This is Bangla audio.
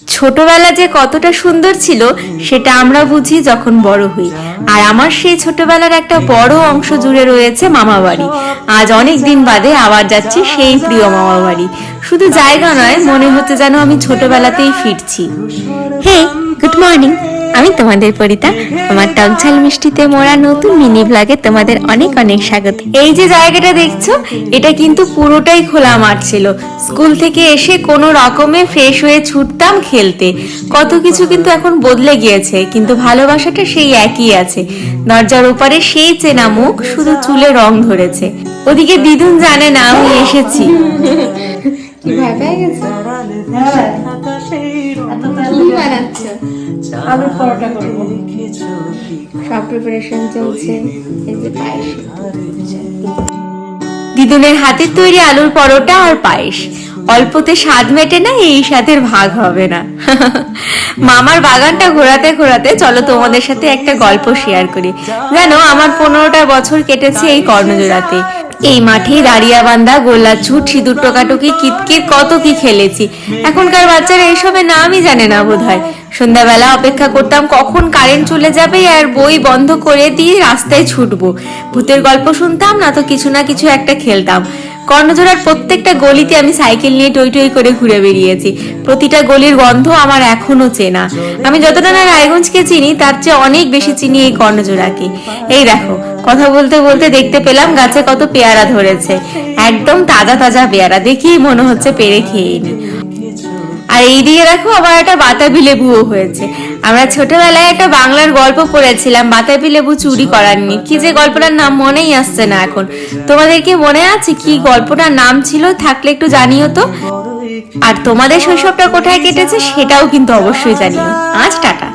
ছোটবেলা যে কতটা সুন্দর ছিল সেটা আমরা বুঝি যখন বড় হই। আর আমার সেই ছোটবেলার একটা বড় অংশ জুড়ে রয়েছে মামা বাড়ি। আজ অনেক দিন বাদে আবার যাচ্ছি সেই প্রিয় মামা বাড়ি। শুধু জায়গা নয়, মনে হচ্ছে যেন আমি ছোটবেলাতেই ফিরছি। হে, গুড মর্নিং। আমি তোমাদের পরিতা। আমার টক ঝাল মিষ্টিতে মোড়া নতুন মিনি ব্লগে তোমাদের অনেক অনেক স্বাগত। এই যে জায়গাটা দেখছো, এটা কিন্তু পুরোটাই খোলা মাঠ ছিল। স্কুল থেকে এসে কোনো রকমে ফ্রেশ হয়ে ছুটতাম খেলতে। কত কিছু কিন্তু এখন বদলে গিয়েছে, কিন্তু ভালোবাসাটা সেই একই আছে। দরজার ওপারে সেই চেনা মুখ, শুধু চুলে রং ধরেছে। ওদিকে দিদুন জানে না আমি এসেছি। কি ভয় পেয়ে গেছে? কি বানাচ্ছো? আলুর পরোটা করবো। সব প্রিপারেশন চলছে। এই যে পায়েস। দিদুনের হাতের তৈরি আলুর পরোটা আর পায়েস। অল্পতে স্বাদ মেটে না, এই স্বাদের ভাগ হবে না। মামার বাগানটা ঘোরাতে ঘোরাতে চলো তোমাদের সাথে একটা গল্প শেয়ার করি। জানো, আমার 15টা বছর কেটেছে এই কর্ণজোড়াতে। এই মাঠে দাঁড়িয়া বান্ধা, গোলা ছুট, সিঁদুর টোকাটুকি, কিতকিত কত কি খেলেছি। এখনকার বাচ্চারা এইসবের নামই জানে না বোধহয়। সন্ধ্যাবেলা অপেক্ষা করতাম কখন কারেন্ট চলে যাবে আর বই বন্ধ করে দিয়ে রাস্তায় ছুটবো। ভূতের গল্প শুনতাম, না তো কিছু না কিছু একটা খেলতাম। কর্ণজোড়ার প্রত্যেকটা গলিতে আমি সাইকেল নিয়ে টই টই করে ঘুরে বেরিয়েছি। প্রতিটা গলির গন্ধ আমার এখনো চেনা। আমি যতটা না রায়গঞ্জকে চিনি, তার চেয়ে অনেক বেশি চিনি এই কর্ণজোড়াকে। এই দেখো, কথা বলতে বলতে দেখতে পেলাম গাছে কত পেয়ারা ধরেছে। একদম তাজা তাজা পেয়ারা, দেখেই মনে হচ্ছে পেরে খেয়ে নি। আর এইদিকে দেখো, আবার একটা বাতাবি লেবুও হয়েছে। আমরা ছোটবেলায় একটা বাংলার গল্প পড়েছিলাম, বাতাবি লেবু চুরি করার নিয়ে। কি যে গল্পটার নাম মনেই আসছে না এখন। তোমাদের কি মনে আছে কি গল্পটার নাম ছিল? থাকলে একটু জানিও তো। আর তোমাদের শৈশবটা কোথায় কেটেছে সেটাও কিন্তু অবশ্যই জানিও। আজ টাটা।